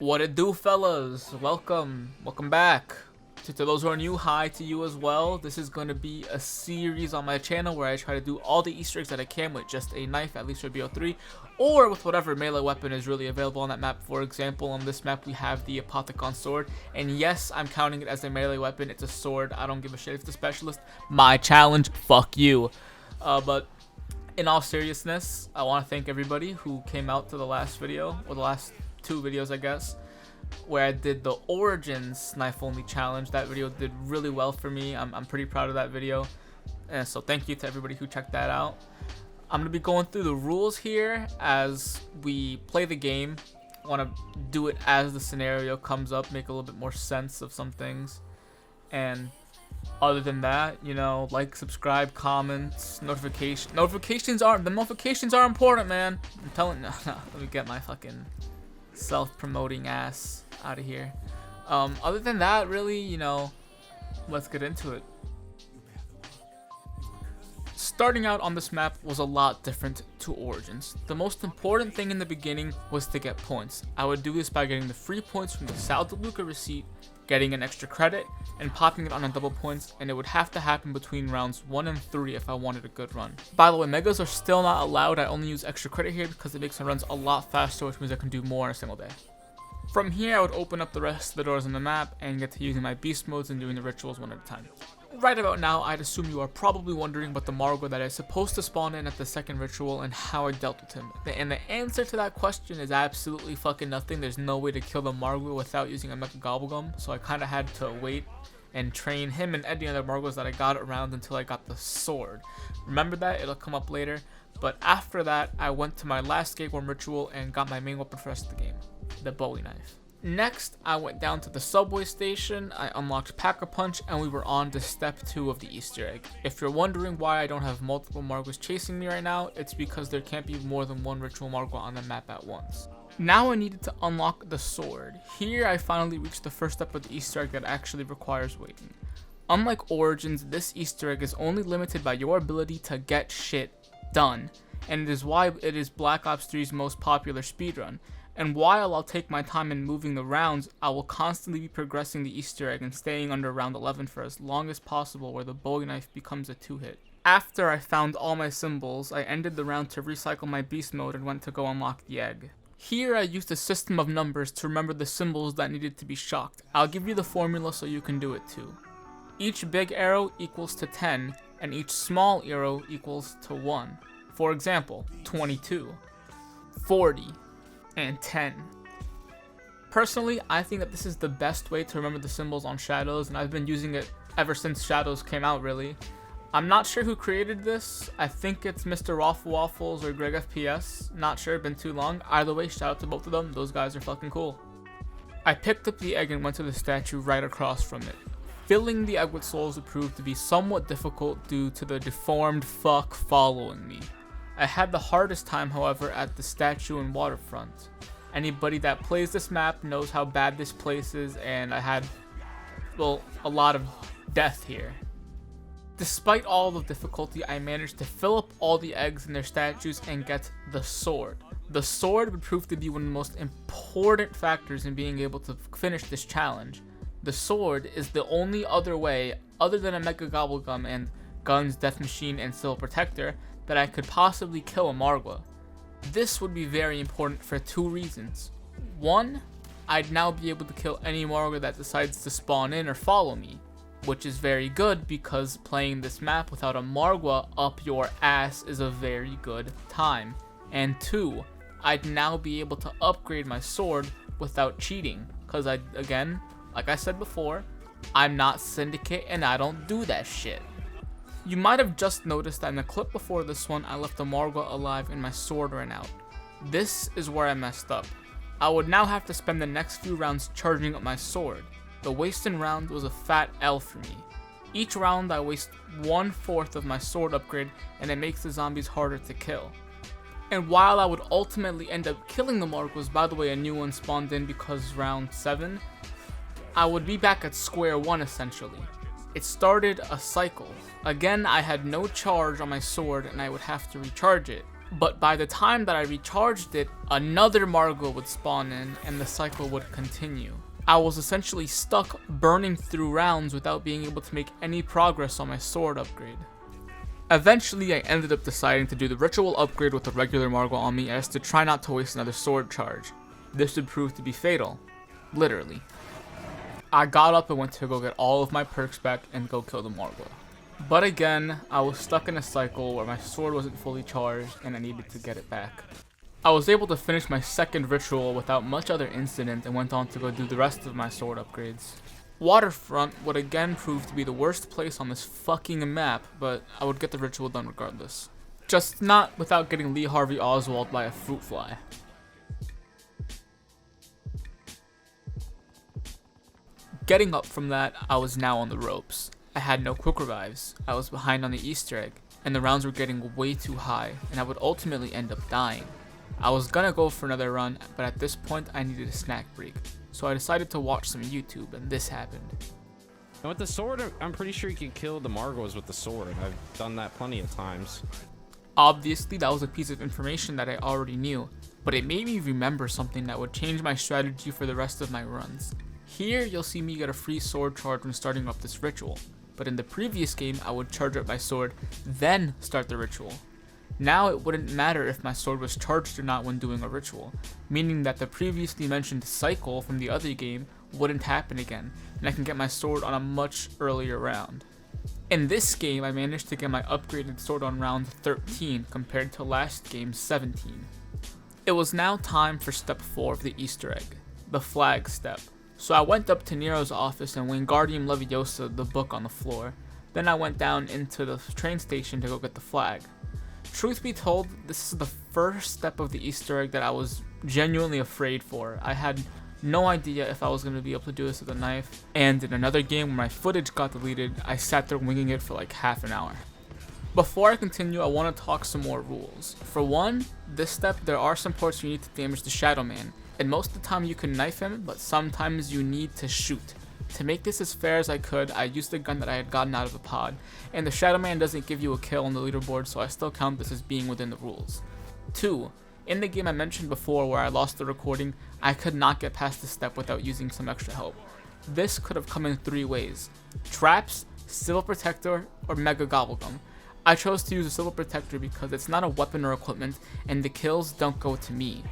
What it do, fellas? Welcome back. To those who are new, hi to you as well. This is going to be a series on my channel where I try to do all the Easter eggs that I can with just a knife, at least for BO3, or with whatever melee weapon is really available on that map. For example, on this map we have the Apothecon sword, and yes, I'm counting it as a melee weapon. It's a sword. I don't give a shit if it's a specialist. My challenge, fuck you. But in all seriousness, I want to thank everybody who came out to the last video, or the last two videos I guess, where I did the Origins knife only challenge. That video did really well for me. I'm pretty proud of that video, and so thank you to everybody who checked that out. I'm gonna be going through the rules here as we play the game. I want to do it as the scenario comes up, make a little bit more sense of some things, and other than that, you know, like, subscribe, comments, notifications are important, man. I'm telling no, let me get my fucking self-promoting ass out of here. Other than that, really, you know, let's get into it. Starting out on this map was a lot different to Origins. The most important thing in the beginning was to get points. I would do this by getting the free points from the Sal de Luca receipt, getting an extra credit, and popping it on a double points, and it would have to happen between rounds 1 and 3 if I wanted a good run. By the way, megas are still not allowed. I only use extra credit here because it makes my runs a lot faster, which means I can do more in a single day. From here, I would open up the rest of the doors on the map and get to using my beast modes and doing the rituals one at a time. Right about now, I'd assume you are probably wondering about the Margwa that is supposed to spawn in at the second ritual and how I dealt with him. And the answer to that question is absolutely fucking nothing. There's no way to kill the Margwa without using a Mecha Gobblegum, so I kind of had to wait and train him and any other Margwas that I got around until I got the sword. Remember that, it'll come up later. But after that, I went to my last Gateway ritual and got my main weapon for the rest of the game, the Bowie knife. Next, I went down to the subway station, I unlocked Pack-a-Punch, and we were on to step 2 of the Easter egg. If you're wondering why I don't have multiple Margwas chasing me right now, it's because there can't be more than one ritual Margwa on the map at once. Now I needed to unlock the sword. Here I finally reached the first step of the Easter egg that actually requires waiting. Unlike Origins, this Easter egg is only limited by your ability to get shit done, and it is why it is Black Ops 3's most popular speedrun. And while I'll take my time in moving the rounds, I will constantly be progressing the Easter egg and staying under round 11 for as long as possible, where the Bowie knife becomes a 2-hit. After I found all my symbols, I ended the round to recycle my beast mode and went to go unlock the egg. Here I used a system of numbers to remember the symbols that needed to be shocked. I'll give you the formula so you can do it too. Each big arrow equals to 10, and each small arrow equals to 1. For example, 22, 40, and 10. Personally, I think that this is the best way to remember the symbols on Shadows, and I've been using it ever since Shadows came out, really. I'm not sure who created this. I think it's Mr. Waffle Waffles or Greg FPS. Not sure, been too long. Either way, shout out to both of them. Those guys are fucking cool. I picked up the egg and went to the statue right across from it. Filling the egg with souls would prove to be somewhat difficult due to the deformed fuck following me. I had the hardest time, however, at the statue and waterfront. Anybody that plays this map knows how bad this place is, and I had, well, a lot of death here. Despite all the difficulty, I managed to fill up all the eggs in their statues and get the sword. The sword would prove to be one of the most important factors in being able to finish this challenge. The sword is the only other way, other than a Mecha Gobblegum and Guns, Death Machine, and Civil Protector, that I could possibly kill a Margwa. This would be very important for 2 reasons. 1, I'd now be able to kill any Margwa that decides to spawn in or follow me, which is very good because playing this map without a Margwa up your ass is a very good time. And 2, I'd now be able to upgrade my sword without cheating, because again, like I said before, I'm not Syndicate and I don't do that shit. You might have just noticed that in the clip before this one, I left the Margwa alive and my sword ran out. This is where I messed up. I would now have to spend the next few rounds charging up my sword. The wasting round was a fat L for me. Each round I waste 1/4 of my sword upgrade, and it makes the zombies harder to kill. And while I would ultimately end up killing the Margwas, by the way, a new one spawned in because round 7, I would be back at square one essentially. It started a cycle. Again, I had no charge on my sword and I would have to recharge it. But by the time that I recharged it, another Margot would spawn in and the cycle would continue. I was essentially stuck burning through rounds without being able to make any progress on my sword upgrade. Eventually, I ended up deciding to do the ritual upgrade with a regular Margot on me as to try not to waste another sword charge. This would prove to be fatal. Literally. I got up and went to go get all of my perks back and go kill the Margot. But again, I was stuck in a cycle where my sword wasn't fully charged and I needed to get it back. I was able to finish my second ritual without much other incident and went on to go do the rest of my sword upgrades. Waterfront would again prove to be the worst place on this fucking map, but I would get the ritual done regardless. Just not without getting Lee Harvey Oswald by a fruit fly. Getting up from that, I was now on the ropes. I had no quick revives, I was behind on the Easter egg, and the rounds were getting way too high, and I would ultimately end up dying. I was gonna go for another run, but at this point I needed a snack break, so I decided to watch some YouTube, and this happened. And with the sword, I'm pretty sure you can kill the Margos with the sword. I've done that plenty of times. Obviously, that was a piece of information that I already knew, but it made me remember something that would change my strategy for the rest of my runs. Here, you'll see me get a free sword charge when starting up this ritual, but in the previous game, I would charge up my sword, then start the ritual. Now it wouldn't matter if my sword was charged or not when doing a ritual, meaning that the previously mentioned cycle from the other game wouldn't happen again, and I can get my sword on a much earlier round. In this game, I managed to get my upgraded sword on round 13 compared to last game's 17. It was now time for step 4 of the Easter egg, the flag step. So I went up to Nero's office and Wingardium Leviosa the book on the floor. Then I went down into the train station to go get the flag. Truth be told, this is the first step of the Easter egg that I was genuinely afraid for. I had no idea if I was going to be able to do this with a knife, and in another game where my footage got deleted, I sat there winging it for like half an hour. Before I continue, I want to talk some more rules. For one, this step there are some parts you need to damage the Shadow Man, and most of the time you can knife him, but sometimes you need to shoot. To make this as fair as I could, I used the gun that I had gotten out of the pod, and the Shadow Man doesn't give you a kill on the leaderboard, so I still count this as being within the rules. 2. In the game I mentioned before where I lost the recording, I could not get past this step without using some extra help. This could have come in 3 ways: traps, Civil Protector, or Mega Gobblegum. I chose to use a Civil Protector because it's not a weapon or equipment, and the kills don't go to me.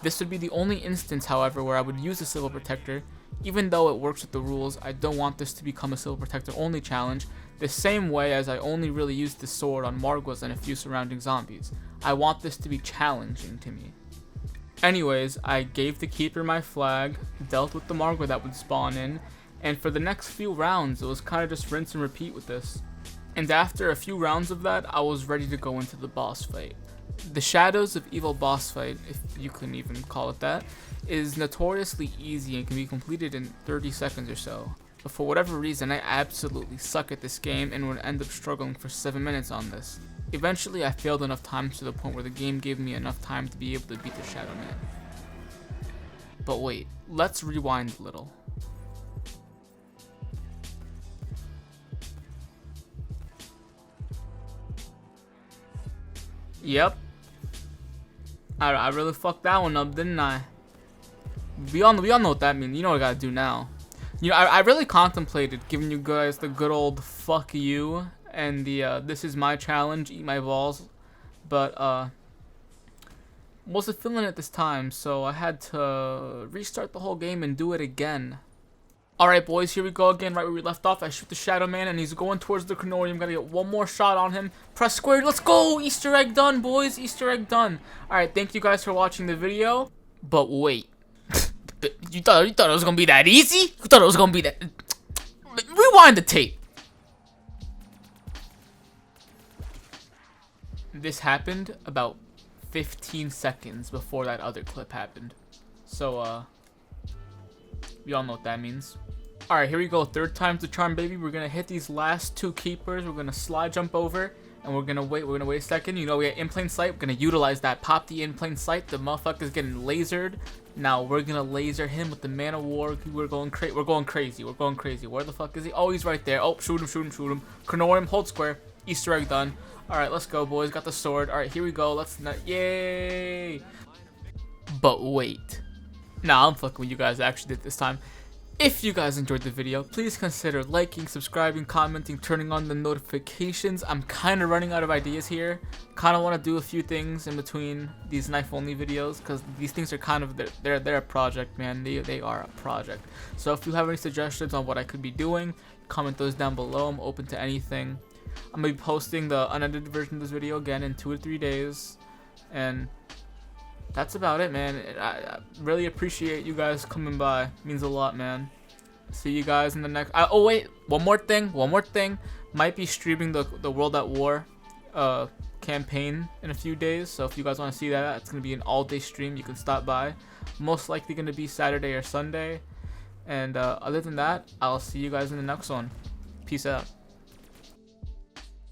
This would be the only instance, however, where I would use a Civil Protector. Even though it works with the rules, I don't want this to become a Civil Protector only challenge, the same way as I only really used the sword on Margos and a few surrounding zombies. I want this to be challenging to me. Anyways, I gave the Keeper my flag, dealt with the Margot that would spawn in, and for the next few rounds, it was kind of just rinse and repeat with this. And after a few rounds of that, I was ready to go into the boss fight. The Shadows of Evil boss fight, if you can even call it that, is notoriously easy and can be completed in 30 seconds or so. But for whatever reason, I absolutely suck at this game and would end up struggling for 7 minutes on this. Eventually, I failed enough times to the point where the game gave me enough time to be able to beat the Shadow Man. But wait, let's rewind a little. Yep. I really fucked that one up, didn't I? We all know what that means. You know what I gotta do now. You know, I really contemplated giving you guys the good old fuck you and the this is my challenge, eat my balls, but wasn't feeling it this time, so I had to restart the whole game and do it again. Alright boys, here we go again, right where we left off. I shoot the Shadow Man and he's going towards the Crenorium. Gotta get one more shot on him. Press square, let's go! Easter egg done, boys, Easter egg done. Alright, thank you guys for watching the video. But wait. You thought it was gonna be that easy? You thought it was gonna be that... Rewind the tape. This happened about 15 seconds before that other clip happened. So, we all know what that means. Alright, here we go. 3rd time's the charm, baby. We're gonna hit these last 2 keepers. We're gonna slide jump over. And we're gonna wait a second. You know, we got in plain sight. We're gonna utilize that. Pop the in plain sight. The motherfucker's getting lasered. Now we're gonna laser him with the Man of War. We're going crazy. We're going crazy. Where the fuck is he? Oh, he's right there. Oh, shoot him. Crenorium, hold square. Easter egg done. All right, let's go, boys. Got the sword. All right, here we go. Let's not. Yay! But wait. Nah, I'm fucking with you guys. I actually did this time. If you guys enjoyed the video, please consider liking, subscribing, commenting, turning on the notifications. I'm kind of running out of ideas here. Kind of want to do a few things in between these knife-only videos because these things are kind of they're a project, man. They are a project. So if you have any suggestions on what I could be doing, comment those down below. I'm open to anything. I'm gonna be posting the unedited version of this video again in 2 or 3 days, and that's about it, man. I really appreciate you guys coming by. It means a lot, man. See you guys in the next. Oh wait, one more thing. Might be streaming the World at War campaign in a few days. So if you guys want to see that, it's gonna be an all-day stream. You can stop by. Most likely gonna be Saturday or Sunday. And other than that, I'll see you guys in the next one. Peace out.